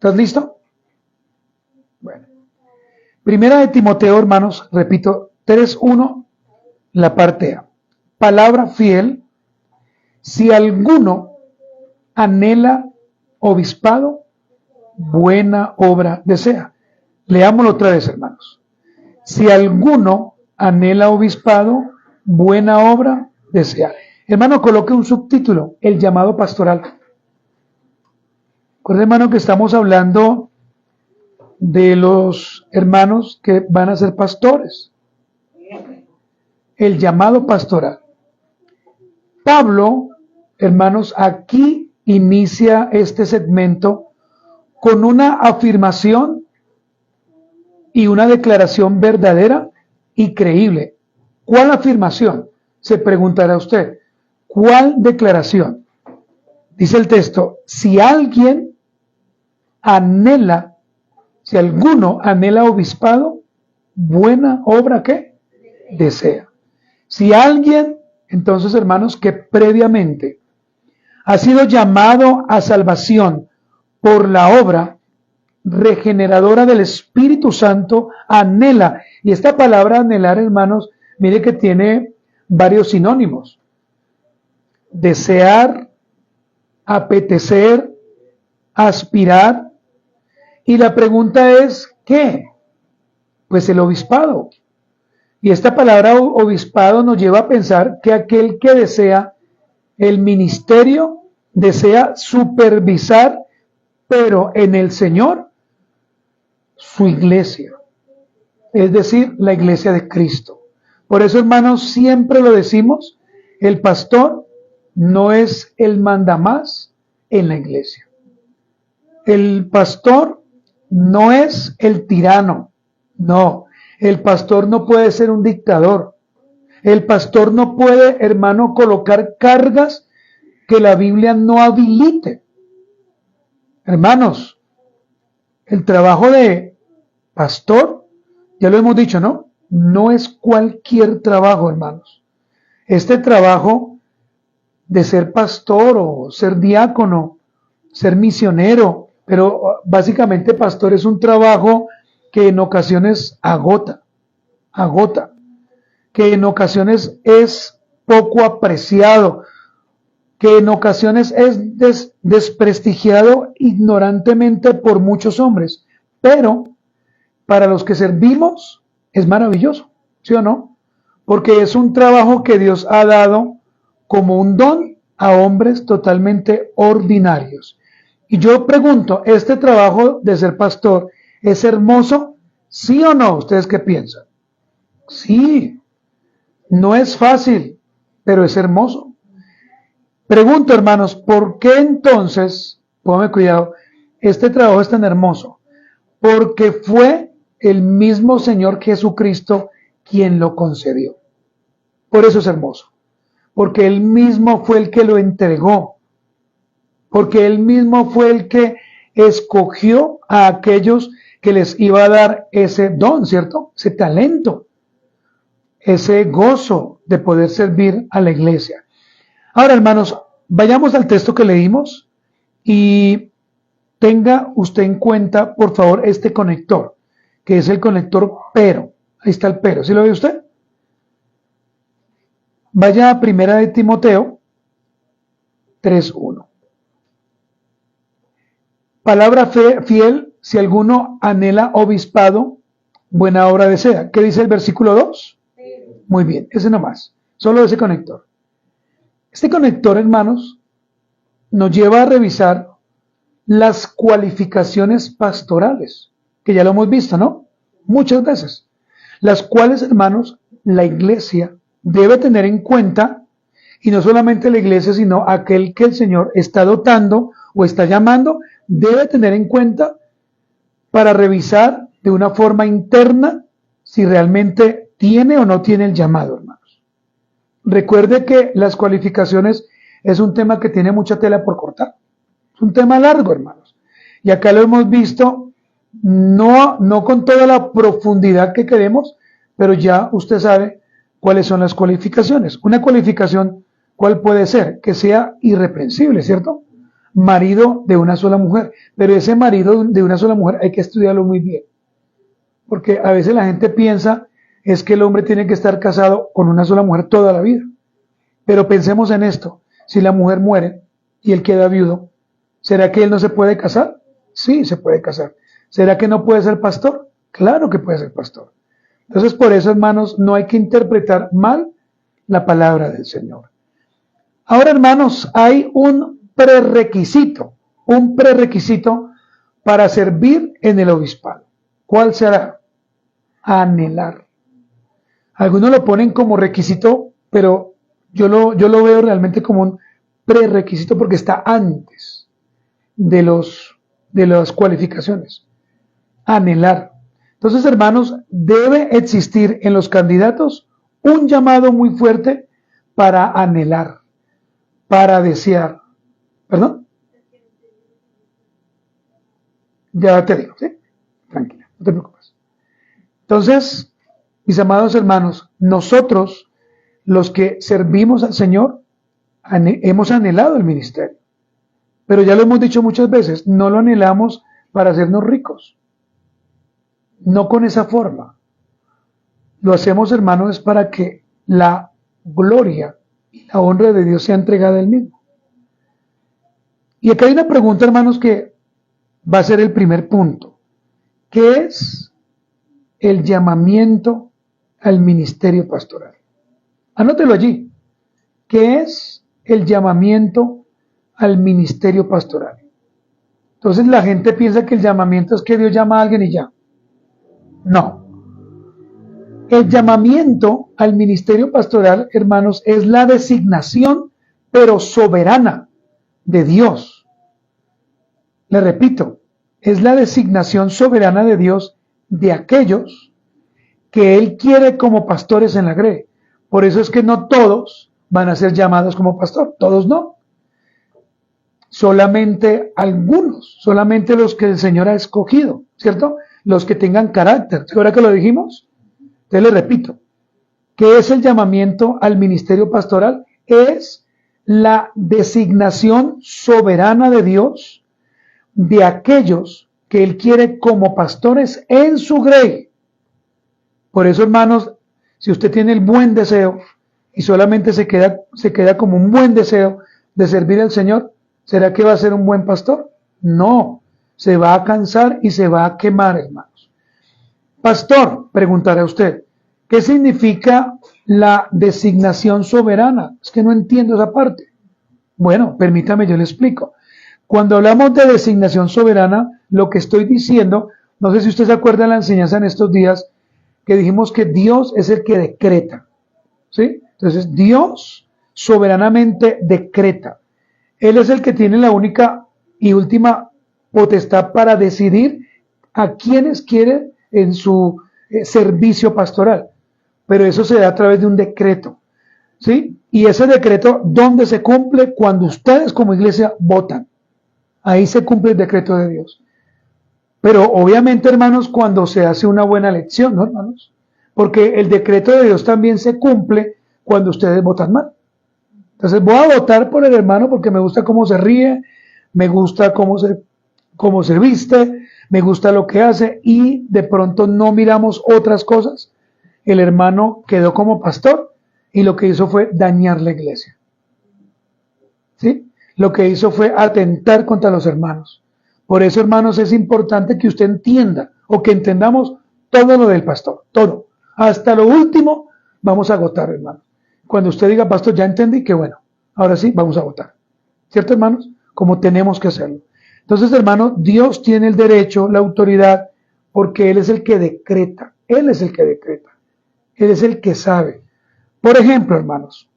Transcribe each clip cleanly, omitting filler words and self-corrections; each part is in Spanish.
¿Estás listo? Bueno. Primera de Timoteo, hermanos, repito, 3:1, la parte A. Palabra fiel, si alguno anhela obispado, buena obra desea. Leámoslo otra vez, hermanos. Si alguno anhela obispado, buena obra desea. Hermano, coloque un subtítulo, el llamado pastoral. Recuerda, hermano, que estamos hablando de los hermanos que van a ser pastores. El llamado pastoral. Pablo, hermanos, aquí inicia este segmento con una afirmación y una declaración verdadera y creíble. ¿Cuál afirmación? Se preguntará usted. ¿Cuál declaración? Dice el texto, si alguien anhela, si alguno anhela obispado, buena obra ¿qué? Desea. Si alguien, entonces hermanos, que previamente ha sido llamado a salvación por la obra regeneradora del Espíritu Santo, anhela, y esta palabra anhelar, hermanos, mire que tiene varios sinónimos. Desear, apetecer, aspirar, y la pregunta es, ¿qué? Pues el obispado. Y esta palabra obispado nos lleva a pensar que aquel que desea el ministerio, desea supervisar, pero en el Señor, su iglesia. Es decir, la iglesia de Cristo. Por eso, hermanos, siempre lo decimos, el pastor no es el mandamás en la iglesia. El pastor no es el tirano. No, el pastor no puede ser un dictador. El pastor no puede, hermano, colocar cargas que la Biblia no habilite. Hermanos, el trabajo de pastor, ya lo hemos dicho, ¿no? No es cualquier trabajo, hermanos. Este trabajo de ser pastor o ser diácono, ser misionero, pero básicamente pastor es un trabajo que en ocasiones agota, que en ocasiones es poco apreciado, que en ocasiones es desprestigiado ignorantemente por muchos hombres, pero para los que servimos es maravilloso, ¿sí o no? Porque es un trabajo que Dios ha dado como un don a hombres totalmente ordinarios. Y yo pregunto, ¿este trabajo de ser pastor es hermoso? ¿Sí o no? ¿Ustedes qué piensan? Sí, no es fácil, pero es hermoso. Pregunto, hermanos, ¿por qué entonces, póngame cuidado, este trabajo es tan hermoso? Porque fue el mismo Señor Jesucristo quien lo concedió. Por eso es hermoso. Porque Él mismo fue el que lo entregó. Porque Él mismo fue el que escogió a aquellos que les iba a dar ese don, ¿cierto? Ese talento, ese gozo de poder servir a la iglesia. Ahora, hermanos, vayamos al texto que leímos y tenga usted en cuenta, por favor, este conector, que es el conector pero. Ahí está el pero. ¿Sí lo ve usted? Vaya a Primera de Timoteo 3:1. Palabra fiel, si alguno anhela obispado, buena obra desea. ¿Qué dice el versículo 2? Muy bien, ese nomás. Solo ese conector. Este conector, hermanos, nos lleva a revisar las cualificaciones pastorales, que ya lo hemos visto, ¿no? Muchas veces. Las cuales, hermanos, la iglesia debe tener en cuenta, y no solamente la iglesia, sino aquel que el Señor está dotando o está llamando, debe tener en cuenta para revisar de una forma interna si realmente tiene o no tiene el llamado, hermanos. Recuerde que las cualificaciones es un tema que tiene mucha tela por cortar. Es un tema largo, hermanos. Y acá lo hemos visto, no con toda la profundidad que queremos, pero ya usted sabe cuáles son las cualificaciones. Una cualificación, ¿cuál puede ser? Que sea irreprensible, ¿cierto? marido de una sola mujer. Pero ese marido de una sola mujer hay que estudiarlo muy bien. Porque a veces la gente piensa es que el hombre tiene que estar casado con una sola mujer toda la vida. Pero pensemos en esto. Si la mujer muere y él queda viudo, ¿será que él no se puede casar? Sí, se puede casar. ¿Será que no puede ser pastor? Claro que puede ser pastor. Entonces, por eso, hermanos, no hay que interpretar mal la palabra del Señor. Ahora, hermanos, hay un prerequisito para servir en el obispado. ¿Cuál será? Anhelar. Algunos lo ponen como requisito, pero yo lo veo realmente como un prerequisito porque está antes de las cualificaciones. Anhelar. Entonces, hermanos, debe existir en los candidatos un llamado muy fuerte para anhelar, para desear. ¿Perdón? Ya te digo, ¿sí? Tranquila, no te preocupes. Entonces, mis amados hermanos, nosotros, los que servimos al Señor, hemos anhelado el ministerio. Pero ya lo hemos dicho muchas veces, no lo anhelamos para hacernos ricos. No con esa forma. Lo hacemos, hermanos, para que la gloria y la honra de Dios sea entregada a Él mismo. Y acá hay una pregunta, hermanos, que va a ser el primer punto. ¿Qué es el llamamiento al ministerio pastoral? Anótelo allí. ¿Qué es el llamamiento al ministerio pastoral? Entonces la gente piensa que el llamamiento es que Dios llama a alguien y ya. No. El llamamiento al ministerio pastoral, hermanos, es la designación, pero soberana, de Dios. Le repito, es la designación soberana de Dios de aquellos que Él quiere como pastores en la grey. Por eso es que no todos van a ser llamados como pastor, todos no. Solamente algunos, solamente los que el Señor ha escogido, ¿cierto? Los que tengan carácter. ¿Ahora que lo dijimos? Te le repito, ¿qué es el llamamiento al ministerio pastoral? Es la designación soberana de Dios de aquellos que Él quiere como pastores en su grey. Por eso, hermanos, si usted tiene el buen deseo y solamente se queda como un buen deseo de servir al Señor, ¿será que va a ser un buen pastor? No, se va a cansar y se va a quemar, hermanos. Pastor, preguntará usted, ¿qué significa la designación soberana? Es que no entiendo esa parte. Bueno, permítame, yo le explico. Cuando hablamos de designación soberana, lo que estoy diciendo, no sé si usted se acuerda de la enseñanza en estos días, que dijimos que Dios es el que decreta, ¿sí? Entonces, Dios soberanamente decreta. Él es el que tiene la única y última potestad para decidir a quienes quiere en su servicio pastoral. Pero eso se da a través de un decreto, ¿sí? Y ese decreto, ¿dónde se cumple? Cuando ustedes como iglesia votan. Ahí se cumple el decreto de Dios. Pero obviamente, hermanos, cuando se hace una buena elección, ¿no, hermanos? Porque el decreto de Dios también se cumple cuando ustedes votan mal. Entonces voy a votar por el hermano porque me gusta cómo se ríe, me gusta cómo se viste, me gusta lo que hace y de pronto no miramos otras cosas. El hermano quedó como pastor y lo que hizo fue dañar la iglesia. ¿Sí? Lo que hizo fue atentar contra los hermanos. Por eso, hermanos, es importante que usted entienda o que entendamos todo lo del pastor, todo. Hasta lo último vamos a votar, hermanos. Cuando usted diga, pastor, ya entendí, que bueno, ahora sí, vamos a votar. ¿Cierto, hermanos? Como tenemos que hacerlo. Entonces, hermanos, Dios tiene el derecho, la autoridad, porque Él es el que decreta. Él es el que decreta. Él es el que sabe. Por ejemplo, hermanos,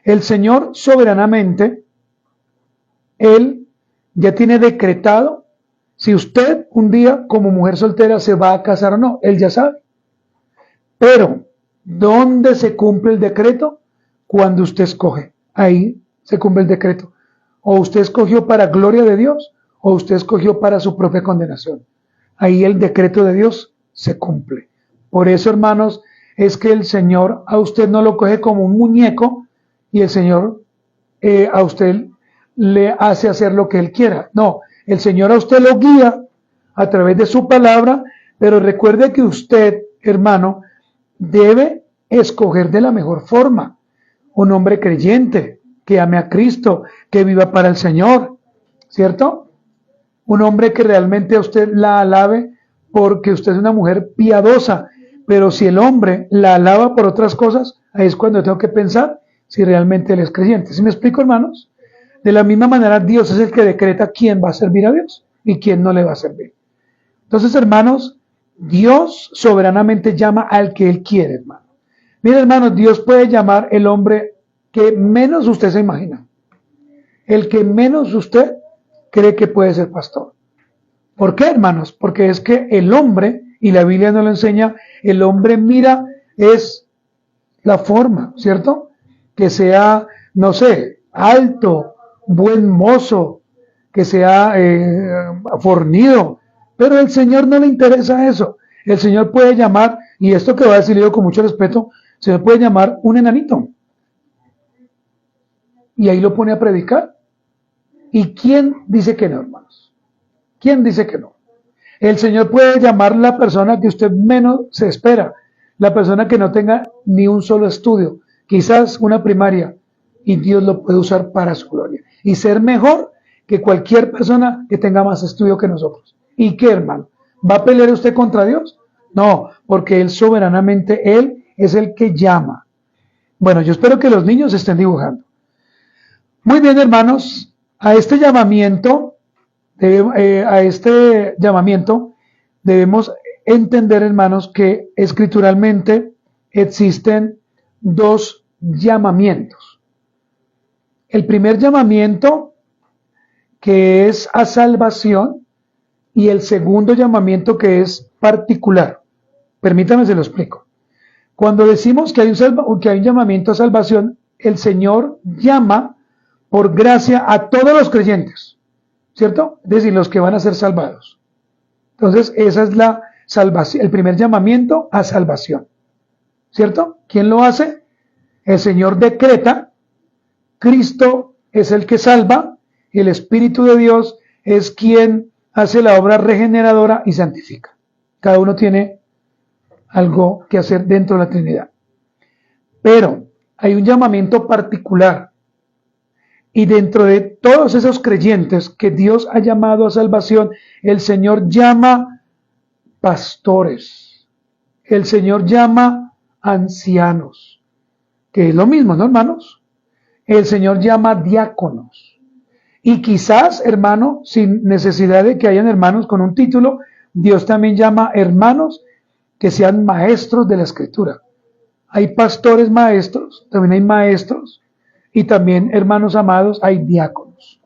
el Señor soberanamente, Él ya tiene decretado si usted un día como mujer soltera se va a casar o no. Él ya sabe. Pero, ¿dónde se cumple el decreto? Cuando usted escoge. Ahí se cumple el decreto. O usted escogió para gloria de Dios, o usted escogió para su propia condenación. Ahí el decreto de Dios se cumple. Por eso, hermanos, es que el Señor a usted no lo coge como un muñeco y el Señor a usted le hace hacer lo que Él quiera. No, el Señor a usted lo guía a través de su palabra, pero recuerde que usted, hermano, debe escoger de la mejor forma un hombre creyente, que ame a Cristo, que viva para el Señor, ¿cierto? Un hombre que realmente a usted la alabe porque usted es una mujer piadosa, pero si el hombre la alaba por otras cosas, ahí es cuando tengo que pensar si realmente él es creyente. ¿Sí me explico, hermanos? De la misma manera, Dios es el que decreta quién va a servir a Dios y quién no le va a servir. Entonces, hermanos, Dios soberanamente llama al que Él quiere, hermano. Mira, hermanos, Dios puede llamar el hombre que menos usted se imagina. El que menos usted cree que puede ser pastor. ¿Por qué, hermanos? Porque es que el hombre, y la Biblia nos lo enseña, el hombre mira es la forma, ¿cierto? Que sea, no sé, alto, buen mozo, que sea fornido, pero el Señor no le interesa eso. El Señor puede llamar, y esto que va a decir yo con mucho respeto, se le puede llamar un enanito. Y ahí lo pone a predicar. ¿Y quién dice que no, hermanos? ¿Quién dice que no? El Señor puede llamar la persona que usted menos se espera, la persona que no tenga ni un solo estudio, quizás una primaria, y Dios lo puede usar para su gloria. Y ser mejor que cualquier persona que tenga más estudio que nosotros. ¿Y qué, hermano? ¿Va a pelear usted contra Dios? No, porque Él soberanamente, Él es el que llama. Bueno, yo espero que los niños estén dibujando. Muy bien, hermanos, a este llamamiento debemos entender, hermanos, que escrituralmente existen dos llamamientos. El primer llamamiento, que es a salvación, y el segundo llamamiento, que es particular. Permítame, se lo explico. Cuando decimos que hay un llamamiento a salvación, el Señor llama por gracia a todos los creyentes, ¿cierto? Es decir, los que van a ser salvados. Entonces, esa es la salvación, el primer llamamiento a salvación, ¿cierto? ¿Quién lo hace? El Señor decreta, Cristo es el que salva, y el Espíritu de Dios es quien hace la obra regeneradora y santifica. Cada uno tiene algo que hacer dentro de la Trinidad. Pero hay un llamamiento particular. Y dentro de todos esos creyentes que Dios ha llamado a salvación, el Señor llama pastores. El Señor llama ancianos. Que es lo mismo, ¿no, hermanos? El Señor llama diáconos. Y quizás, hermano, sin necesidad de que hayan hermanos con un título, Dios también llama hermanos que sean maestros de la Escritura. Hay pastores maestros, también hay maestros, y también, hermanos amados, hay diáconos.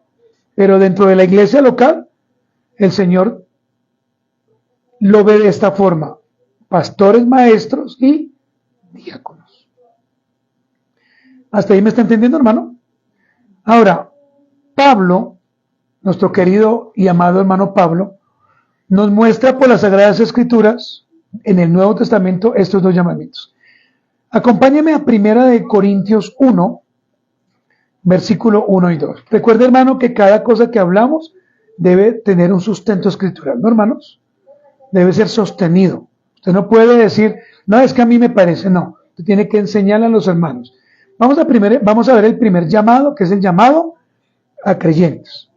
Pero dentro de la iglesia local, el Señor lo ve de esta forma: pastores maestros y diáconos. ¿Hasta ahí me está entendiendo, hermano? Ahora, Pablo, nuestro querido y amado hermano Pablo, nos muestra por las Sagradas Escrituras, en el Nuevo Testamento, estos dos llamamientos. Acompáñeme a 1 Corintios 1, versículo 1 y 2. Recuerde, hermano, que cada cosa que hablamos debe tener un sustento escritural, ¿no, hermanos? Debe ser sostenido. Usted no puede decir, no, es que a mí me parece, no. Usted tiene que enseñarle a los hermanos. Vamos a ver el primer llamado, que es el llamado a creyentes.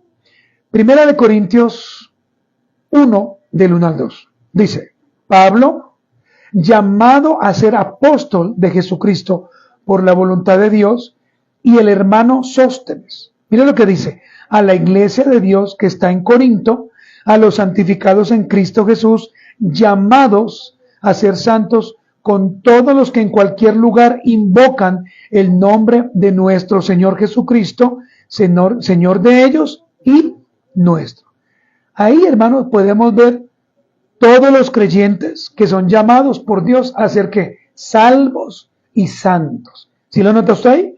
1 Corintios 1, del 1 al 2. Dice, Pablo, llamado a ser apóstol de Jesucristo por la voluntad de Dios, y el hermano Sóstenes. Mira lo que dice: a la iglesia de Dios que está en Corinto, a los santificados en Cristo Jesús, llamados a ser santos, con todos los que en cualquier lugar invocan el nombre de nuestro Señor Jesucristo, Señor de ellos y nuestro. Ahí, hermanos, podemos ver todos los creyentes que son llamados por Dios a ser ¿qué? Salvos y santos. ¿Sí lo nota usted ahí?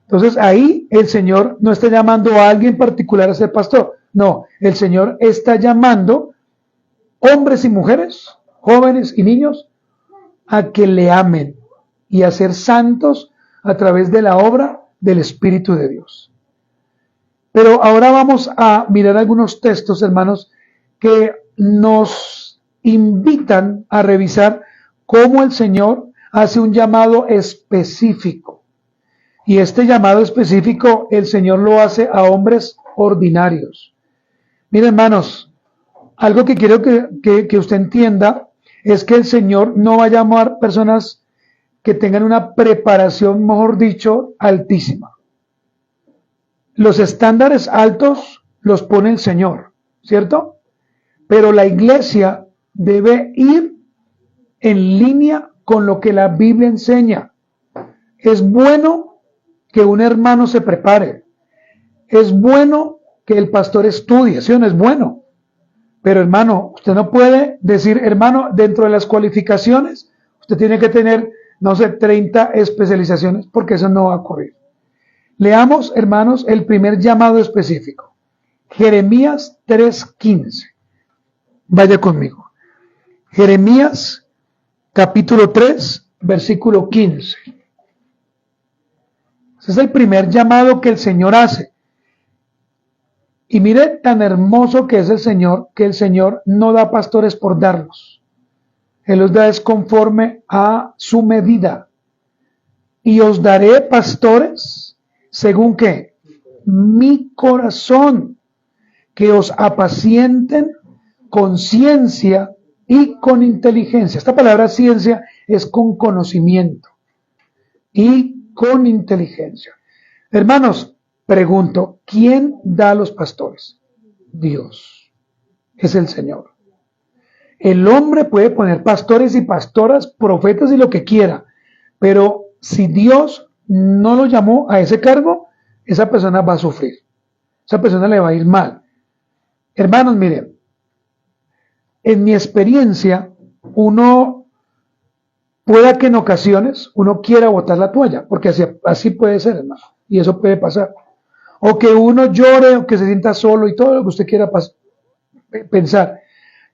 Entonces ahí el Señor no está llamando a alguien particular a ser pastor. No, el Señor está llamando hombres y mujeres, jóvenes y niños, a que le amen y a ser santos a través de la obra del Espíritu de Dios. Pero ahora vamos a mirar algunos textos, hermanos, que nos invitan a revisar cómo el Señor hace un llamado específico. Y este llamado específico el Señor lo hace a hombres ordinarios. Miren, hermanos, algo que quiero que usted entienda es que el Señor no va a llamar personas que tengan una preparación, mejor dicho, altísima. Los estándares altos los pone el Señor, ¿cierto? Pero la iglesia debe ir en línea con lo que la Biblia enseña. Es bueno que un hermano se prepare. Es bueno que el pastor estudie, ¿sí o no? Es bueno. Pero hermano, usted no puede decir, hermano, dentro de las cualificaciones, usted tiene que tener, no sé, 30 especializaciones, porque eso no va a ocurrir. Leamos, hermanos, el primer llamado específico. Jeremías 3:15. Vaya conmigo. Jeremías, capítulo 3, versículo 15. Ese es el primer llamado que el Señor hace. Y mire tan hermoso que es el Señor, que el Señor no da pastores por darlos. Él los da es conforme a su medida. Y os daré pastores, según que mi corazón, que os apacienten con ciencia y con inteligencia. Esta palabra ciencia es con conocimiento y con inteligencia. Hermanos, pregunto, ¿quién da a los pastores? Dios. Es el Señor. El hombre puede poner pastores y pastoras, profetas y lo que quiera, pero si Dios no lo llamó a ese cargo, esa persona va a sufrir. Esa persona le va a ir mal. Hermanos, miren, en mi experiencia, uno pueda que en ocasiones uno quiera botar la toalla, porque así puede ser, hermano, y eso puede pasar. O que uno llore, o que se sienta solo y todo lo que usted quiera pensar.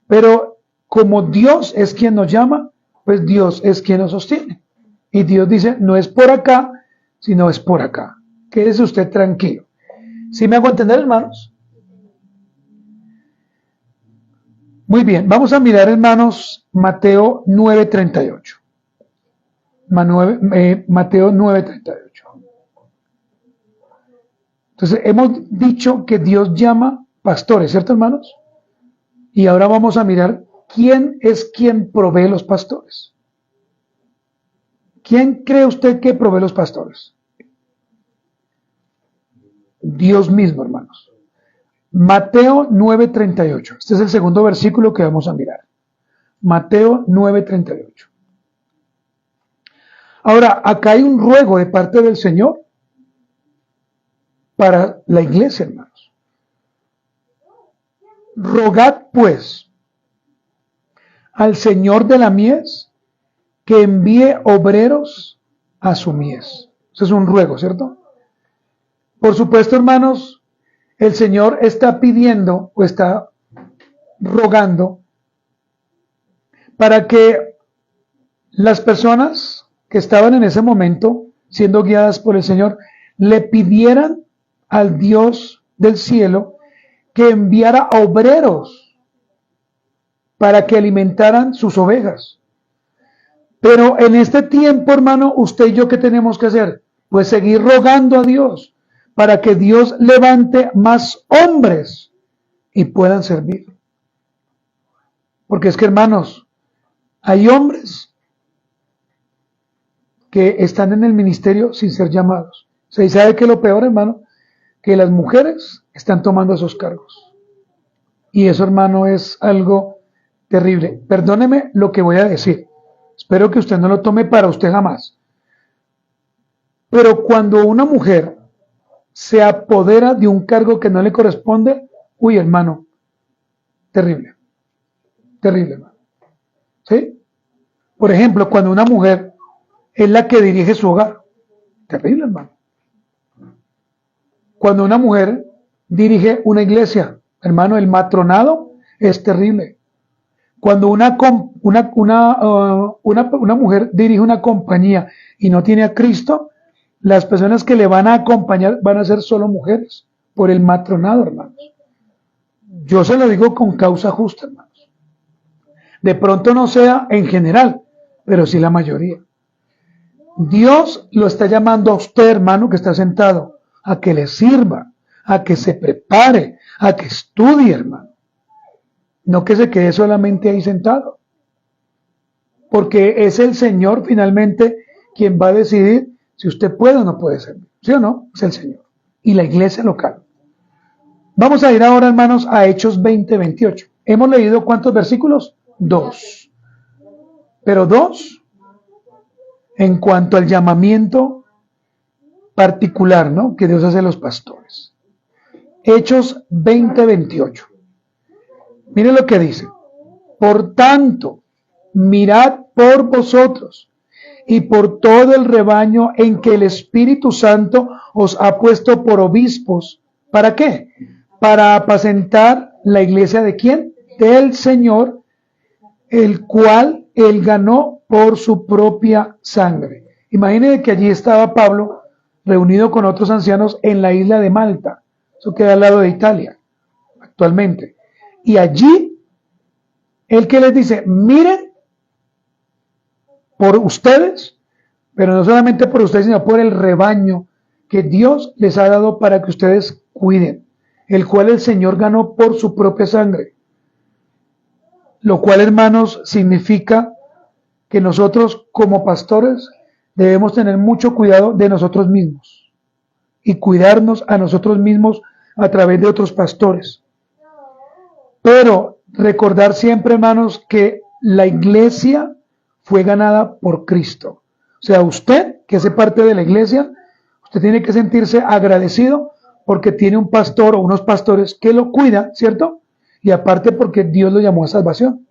Pero como Dios es quien nos llama, pues Dios es quien nos sostiene. Y Dios dice, no es por acá, sino es por acá. Quédese usted tranquilo. ¿Sí me hago entender, hermanos? Muy bien, vamos a mirar, hermanos, Mateo 9:38. Mateo 9:38. Entonces, hemos dicho que Dios llama pastores, ¿cierto, hermanos? Y ahora vamos a mirar quién es quien provee los pastores. ¿Quién cree usted que provee los pastores? Dios mismo, hermanos. Mateo 9:38. Este es el segundo versículo que vamos a mirar. Mateo 9:38. Ahora, acá hay un ruego de parte del Señor para la iglesia, hermanos. Rogad, pues, al Señor de la mies que envíe obreros a su mies. Eso es un ruego, ¿cierto? Por supuesto, hermanos, el Señor está pidiendo o está rogando para que las personas que estaban en ese momento siendo guiadas por el Señor le pidieran al Dios del cielo que enviara obreros para que alimentaran sus ovejas. Pero en este tiempo, hermano, usted y yo, ¿qué tenemos que hacer? Pues seguir rogando a Dios para que Dios levante más hombres y puedan servir. Porque es que, hermanos, hay hombres que están en el ministerio sin ser llamados. ¿Se sabe qué es lo peor, hermano? Que las mujeres están tomando esos cargos. Y eso, hermano, es algo terrible. Perdóneme lo que voy a decir. Espero que usted no lo tome para usted jamás. Pero cuando una mujer se apodera de un cargo que no le corresponde, uy, hermano, terrible. Terrible, hermano. ¿Sí? Por ejemplo, cuando una mujer es la que dirige su hogar. Terrible, hermano. Cuando una mujer dirige una iglesia, hermano, el matronado es terrible. Cuando una mujer dirige una compañía y no tiene a Cristo, las personas que le van a acompañar van a ser solo mujeres, por el matronado, hermanos. Yo se lo digo con causa justa, hermanos. De pronto no sea en general, pero sí la mayoría. Dios lo está llamando a usted, hermano, que está sentado, a que le sirva, a que se prepare, a que estudie, hermano. No que se quede solamente ahí sentado. Porque es el Señor finalmente quien va a decidir si usted puede o no puede servir. ¿Sí o no? Es el Señor. Y la iglesia local. Vamos a ir ahora, hermanos, a Hechos 20:28. ¿Hemos leído cuántos versículos? 2. Pero 2 en cuanto al llamamiento particular, ¿no?, que Dios hace a los pastores. Hechos 20:28. Mire lo que dice. Por tanto, mirad por vosotros y por todo el rebaño en que el Espíritu Santo os ha puesto por obispos. ¿Para qué? Para apacentar la iglesia de ¿quién? Del Señor, el cual Él ganó por su propia sangre. Imagínense que allí estaba Pablo reunido con otros ancianos en la isla de Malta. Eso queda al lado de Italia, actualmente. Y allí, Él que les dice, miren por ustedes, pero no solamente por ustedes, sino por el rebaño que Dios les ha dado para que ustedes cuiden, el cual el Señor ganó por su propia sangre. Lo cual, hermanos, significa que nosotros como pastores debemos tener mucho cuidado de nosotros mismos y cuidarnos a nosotros mismos a través de otros pastores. Pero recordar siempre, hermanos, que la iglesia fue ganada por Cristo. O sea, usted, que hace parte de la iglesia, usted tiene que sentirse agradecido porque tiene un pastor o unos pastores que lo cuidan, ¿cierto? Y aparte porque Dios lo llamó a salvación.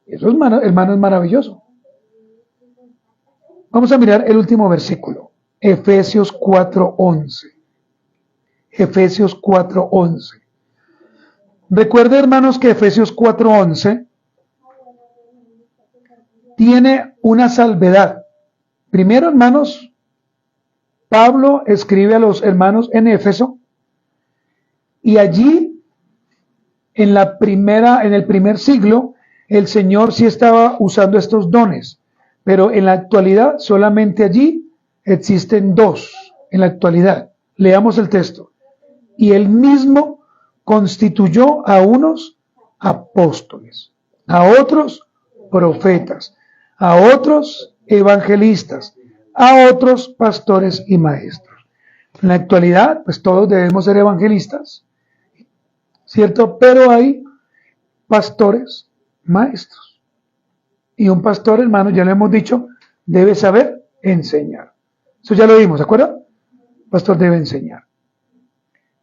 Eso, hermano, es maravilloso. Vamos a mirar el último versículo. Efesios 4:11. Efesios 4:11. Recuerde, hermanos, que Efesios 4:11 tiene una salvedad. Primero, hermanos, Pablo escribe a los hermanos en Éfeso y allí en el primer siglo el Señor sí estaba usando estos dones, pero en la actualidad solamente allí existen 2 en la actualidad. Leamos el texto. Y él mismo constituyó a unos apóstoles, a otros profetas, a otros evangelistas, a otros pastores y maestros. En la actualidad, pues todos debemos ser evangelistas, ¿cierto? Pero hay pastores, maestros. Y un pastor, hermano, ya lo hemos dicho, debe saber enseñar. Eso ya lo vimos, ¿de acuerdo? El pastor debe enseñar.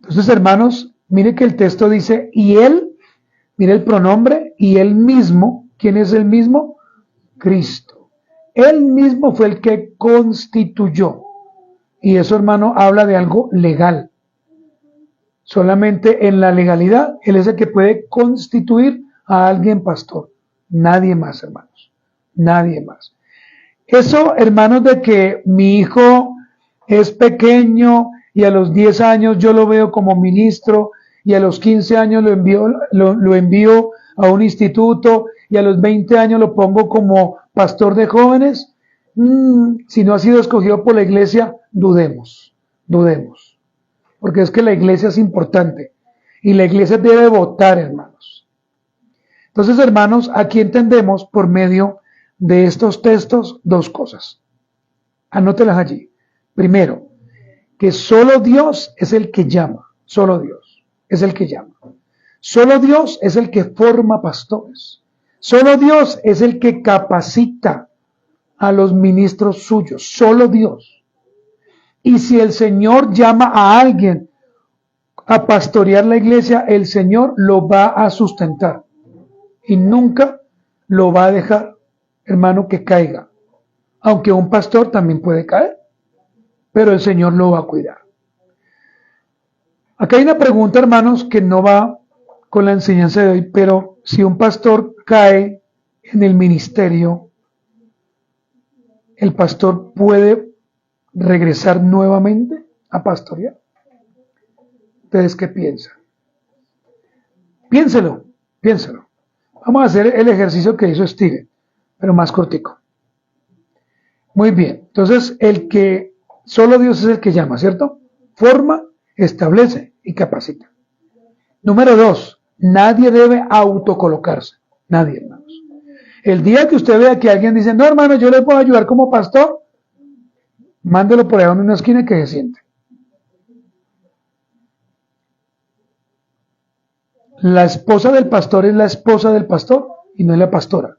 Entonces, hermanos, mire que el texto dice, y él, mire el pronombre, y él mismo. ¿Quién es el mismo? Cristo. Él mismo fue el que constituyó. Y eso, hermano, habla de algo legal. Solamente en la legalidad, Él es el que puede constituir a alguien pastor. Nadie más, hermanos. Nadie más. Eso, hermanos, de que mi hijo es pequeño y a los 10 años yo lo veo como ministro y a los 15 años lo envío a un instituto y a los 20 años lo pongo como pastor de jóvenes, si no ha sido escogido por la iglesia, dudemos. Porque es que la iglesia es importante y la iglesia debe votar, hermanos. Entonces, hermanos, aquí entendemos por medio de estos textos 2 cosas. Anótelas allí. Primero, que solo Dios es el que llama. Solo Dios es el que llama. Solo Dios es el que forma pastores. Solo Dios es el que capacita a los ministros suyos. Solo Dios. Y si el Señor llama a alguien a pastorear la iglesia, el Señor lo va a sustentar. Y nunca lo va a dejar, hermano, que caiga. Aunque un pastor también puede caer, pero el Señor lo va a cuidar. Acá hay una pregunta, hermanos, que no va con la enseñanza de hoy, pero si un pastor cae en el ministerio, ¿el pastor puede regresar nuevamente a pastorear? ¿Ustedes qué piensan? Piénselo, piénselo. Vamos a hacer el ejercicio que hizo Steven, pero más cortico. Muy bien, entonces solo Dios es el que llama, ¿cierto? Forma, establece y capacita. Número 2, nadie debe autocolocarse. Nadie, hermanos. El día que usted vea que alguien dice, no, hermano, yo le puedo ayudar como pastor, mándelo por allá en una esquina y que se siente. La esposa del pastor es la esposa del pastor y no es la pastora.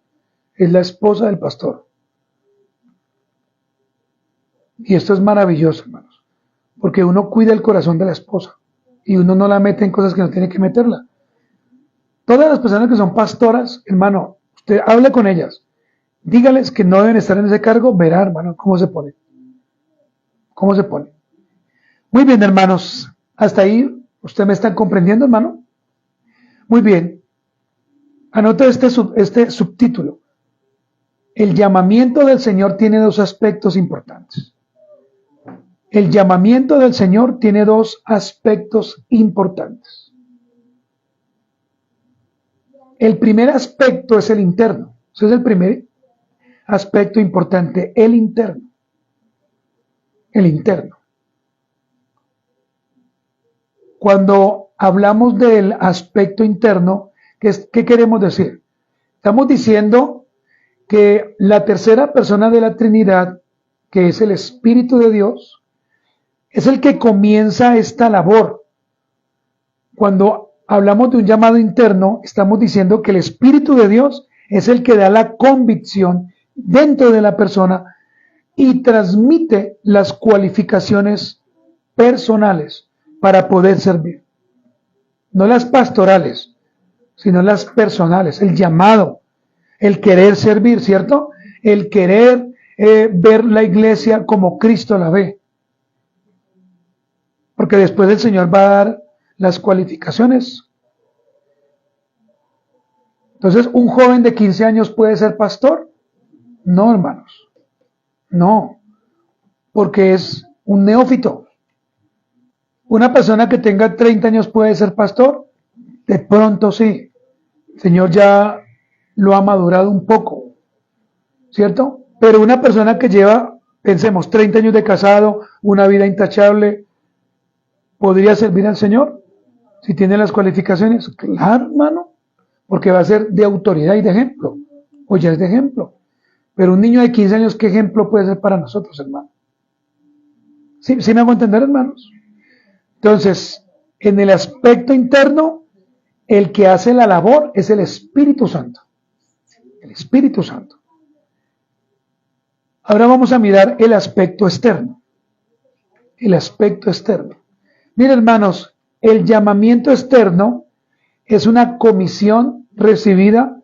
Es la esposa del pastor. Y esto es maravilloso, hermanos, porque uno cuida el corazón de la esposa y uno no la mete en cosas que no tiene que meterla. Todas las personas que son pastoras, hermano, usted hable con ellas, dígales que no deben estar en ese cargo, verá, hermano, cómo se pone. ¿Cómo se pone? Muy bien, hermanos, hasta ahí, ¿usted me está comprendiendo, hermano? Muy bien. Anote este subtítulo. El llamamiento del Señor tiene dos aspectos importantes. El llamamiento del Señor tiene dos aspectos importantes. El primer aspecto es el interno. Ese es el primer aspecto importante, el interno. El interno. Cuando hablamos del aspecto interno, ¿qué queremos decir? Estamos diciendo que la tercera persona de la Trinidad, que es el Espíritu de Dios, es el que comienza esta labor. Cuando hablamos de un llamado interno, estamos diciendo que el Espíritu de Dios es el que da la convicción dentro de la persona y transmite las cualificaciones personales para poder servir. No las pastorales, sino las personales, el llamado, el querer servir, ¿cierto? El querer ver la iglesia como Cristo la ve. Porque después el Señor va a dar las cualificaciones. Entonces, ¿un joven de 15 años puede ser pastor? No, hermanos. No, porque es un neófito. ¿Una persona que tenga 30 años puede ser pastor? De pronto sí. El Señor ya lo ha madurado un poco, ¿cierto? Pero una persona que lleva, pensemos, 30 años de casado, una vida intachable, ¿podría servir al Señor? Si tiene las cualificaciones. Claro, hermano, porque va a ser de autoridad y de ejemplo. O ya es de ejemplo. Pero un niño de 15 años, ¿qué ejemplo puede ser para nosotros, hermano? ¿Sí me hago entender, hermanos? Entonces, en el aspecto interno, el que hace la labor es el Espíritu Santo. El Espíritu Santo. Ahora vamos a mirar el aspecto externo. El aspecto externo. Miren, hermanos, el llamamiento externo es una comisión recibida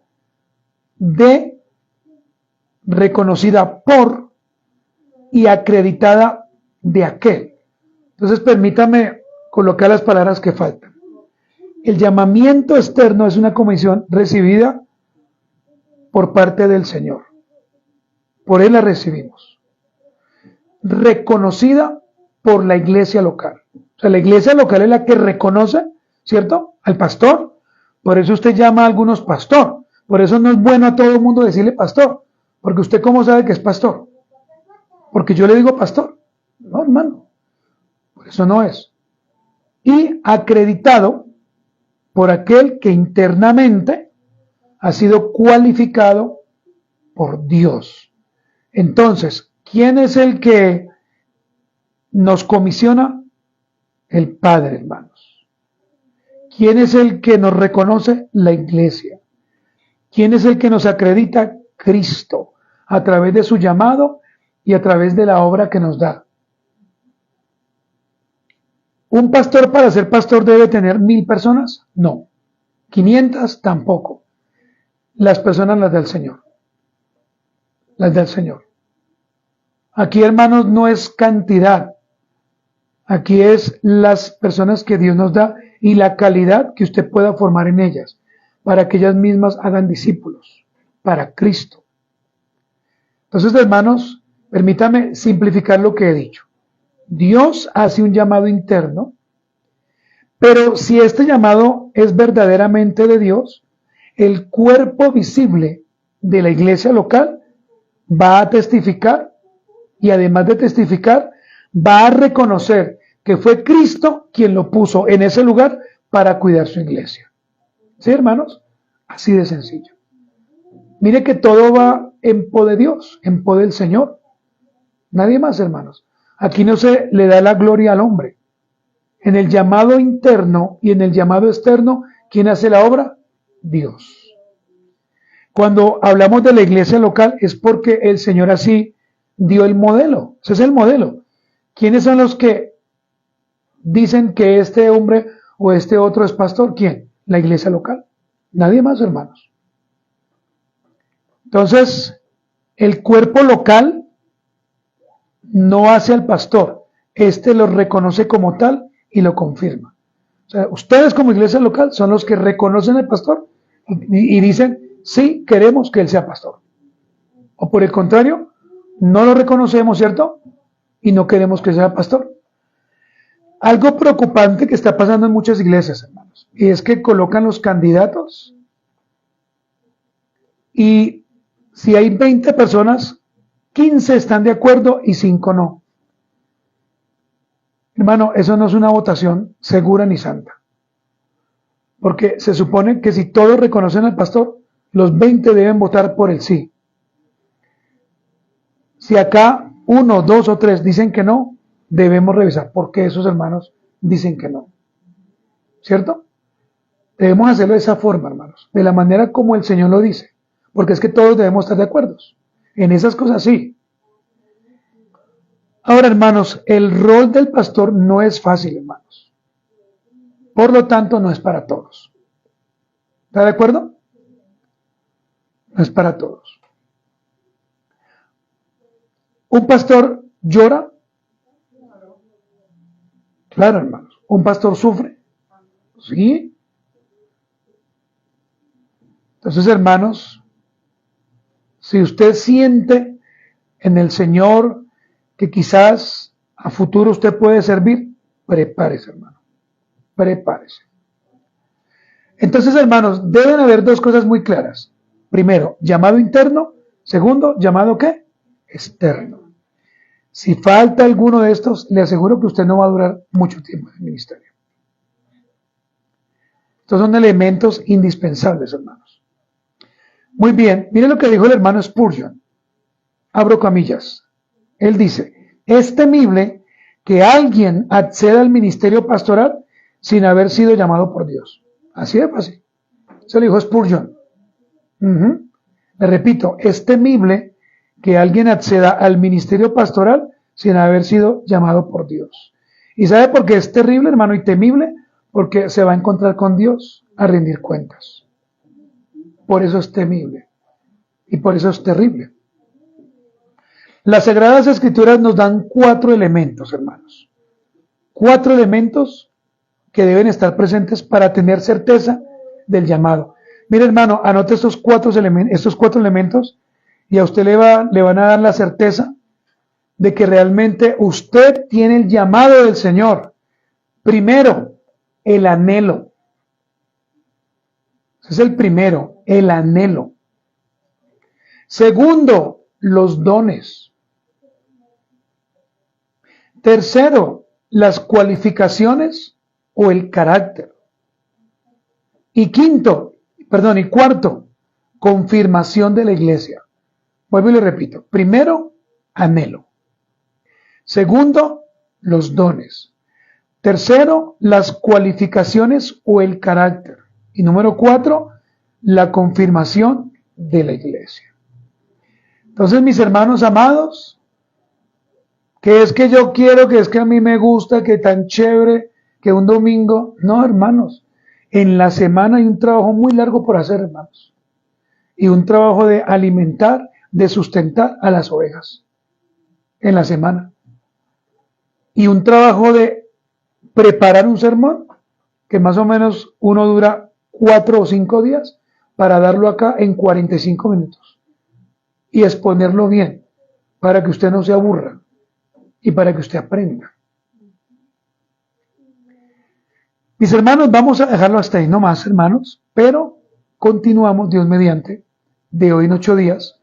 reconocida por y acreditada de aquel. Entonces, permítame colocar las palabras que faltan. El llamamiento externo es una comisión recibida por parte del Señor. Por Él la recibimos. Reconocida por la iglesia local. O sea, la iglesia local es la que reconoce, ¿cierto?, al pastor. Por eso usted llama a algunos pastor. Por eso no es bueno a todo el mundo decirle pastor. Porque usted ¿cómo sabe que es pastor? Porque yo le digo pastor. No, hermano. Por eso no es. Y acreditado por aquel que internamente ha sido cualificado por Dios. Entonces, ¿quién es el que nos comisiona? El Padre, hermanos. ¿Quién es el que nos reconoce? La iglesia. ¿Quién es el que nos acredita? Cristo, a través de su llamado y a través de la obra que nos da. ¿Un pastor para ser pastor debe tener 1000 personas? No. 500 tampoco. Las personas las del Señor. Las del Señor. Aquí, hermanos, no es cantidad. Aquí es las personas que Dios nos da y la calidad que usted pueda formar en ellas, para que ellas mismas hagan discípulos, para Cristo. Entonces, hermanos, permítame simplificar lo que he dicho. Dios hace un llamado interno, Pero si este llamado es verdaderamente de Dios, el cuerpo visible de la iglesia local va a testificar y además de testificar, va a reconocer que fue Cristo quien lo puso en ese lugar para cuidar su iglesia. ¿Sí, hermanos? Así de sencillo. Mire que todo va en pos de Dios, en pos del Señor. Nadie más, hermanos. Aquí no se le da la gloria al hombre. En el llamado interno y en el llamado externo, ¿quién hace la obra? Dios. Cuando hablamos de la iglesia local es porque el Señor así dio el modelo. Ese es el modelo. ¿Quiénes son los que dicen que este hombre o este otro es pastor? ¿Quién? La iglesia local. Nadie más, hermanos. Entonces, el cuerpo local no hace al pastor. Este lo reconoce como tal y lo confirma. O sea, ustedes como iglesia local son los que reconocen al pastor y dicen, sí, queremos que él sea pastor. O por el contrario, no lo reconocemos, ¿cierto? Y no queremos que sea pastor. Algo preocupante que está pasando en muchas iglesias, hermanos, y es que colocan los candidatos y si hay 20 personas, 15 están de acuerdo y 5 no. Hermano, eso no es una votación segura ni santa. Porque se supone que si todos reconocen al pastor, los 20 deben votar por el sí. Si acá 1, 2 o 3 dicen que no, debemos revisar por qué esos hermanos dicen que no. ¿Cierto? Debemos hacerlo de esa forma, hermanos, de la manera como el Señor lo dice. Porque es que todos debemos estar de acuerdo. En esas cosas sí. Ahora, hermanos, el rol del pastor no es fácil, hermanos. Por lo tanto, no es para todos. ¿Está de acuerdo? No es para todos. ¿Un pastor llora? Claro, hermanos. ¿Un pastor sufre? Sí. Entonces, hermanos, si usted siente en el Señor que quizás a futuro usted puede servir, prepárese, hermano. Prepárese. Entonces, hermanos, deben haber dos cosas muy claras. Primero, llamado interno. Segundo, llamado ¿qué? Externo. Si falta alguno de estos, le aseguro que usted no va a durar mucho tiempo en el ministerio. Estos son elementos indispensables, hermanos. Muy bien, mire lo que dijo el hermano Spurgeon. Abro comillas. Él dice, es temible que alguien acceda al ministerio pastoral sin haber sido llamado por Dios. Así de fácil. Se lo dijo Spurgeon. Le repito, es temible que alguien acceda al ministerio pastoral sin haber sido llamado por Dios. ¿Y sabe por qué es terrible, hermano, y temible? Porque se va a encontrar con Dios a rendir cuentas. Por eso es temible. Y por eso es terrible. Las Sagradas Escrituras nos dan 4 elementos, hermanos. 4 elementos que deben estar presentes para tener certeza del llamado. Mire, hermano, anote estos 4 elementos y a usted le van a dar la certeza de que realmente usted tiene el llamado del Señor. Primero, el anhelo. Ese es el primero, el anhelo. Segundo, los dones. Tercero, las cualificaciones o el carácter. Y cuarto, confirmación de la iglesia. Vuelvo y le repito. Primero, anhelo. Segundo, los dones. Tercero, las cualificaciones o el carácter. Y número 4, la confirmación de la iglesia. Entonces, mis hermanos amados, que es que yo quiero, que es que a mí me gusta, que tan chévere, que un domingo. No, hermanos, en la semana hay un trabajo muy largo por hacer, hermanos. Y un trabajo de alimentar, de sustentar a las ovejas. En la semana. Y un trabajo de preparar un sermón, que más o menos uno dura 4 o 5 días, para darlo acá en 45 minutos. Y exponerlo bien, para que usted no se aburra. Y para que usted aprenda. Mis hermanos, vamos a dejarlo hasta ahí nomás, hermanos, pero continuamos, Dios mediante, de hoy en 8 días,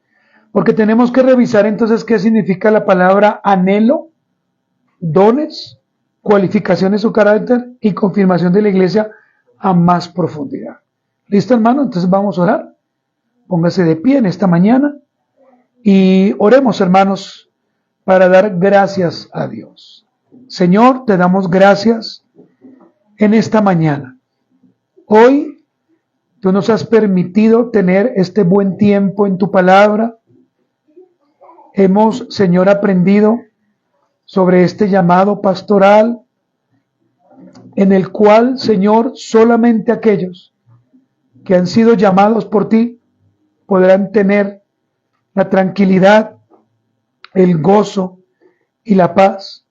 porque tenemos que revisar entonces qué significa la palabra anhelo, dones, cualificaciones o carácter y confirmación de la iglesia a más profundidad. ¿Listo, hermano? Entonces vamos a orar. Póngase de pie en esta mañana y oremos, hermanos, para dar gracias a Dios. Señor, te damos gracias en esta mañana. Hoy tú nos has permitido tener este buen tiempo en tu palabra. Hemos, Señor, aprendido sobre este llamado pastoral en el cual, Señor, solamente aquellos que han sido llamados por ti podrán tener la tranquilidad, el gozo y la paz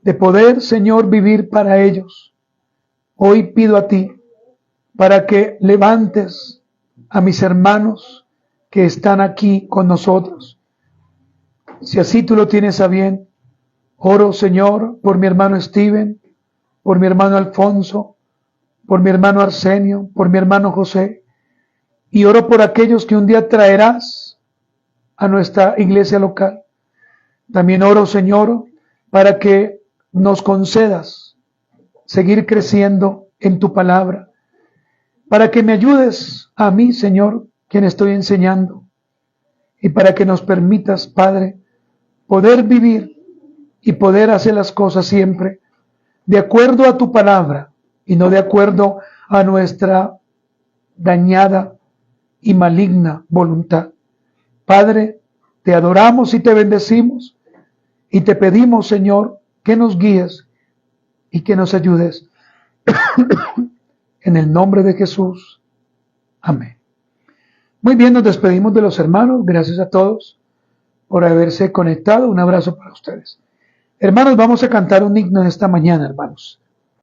de poder, Señor, vivir para ellos. Hoy pido a ti para que levantes a mis hermanos que están aquí con nosotros. Si así tú lo tienes a bien, oro, Señor, por mi hermano Steven, por mi hermano Alfonso, por mi hermano Arsenio, por mi hermano José, y oro por aquellos que un día traerás a nuestra iglesia local. También oro, Señor, para que nos concedas seguir creciendo en tu palabra, para que me ayudes a mí, Señor, quien estoy enseñando, y para que nos permitas, Padre, poder vivir y poder hacer las cosas siempre de acuerdo a tu palabra y no de acuerdo a nuestra dañada y maligna voluntad. Padre, te adoramos y te bendecimos y te pedimos, Señor, que nos guíes y que nos ayudes. En el nombre de Jesús. Amén. Muy bien, nos despedimos de los hermanos. Gracias a todos por haberse conectado. Un abrazo para ustedes. Hermanos, vamos a cantar un himno esta mañana, hermanos.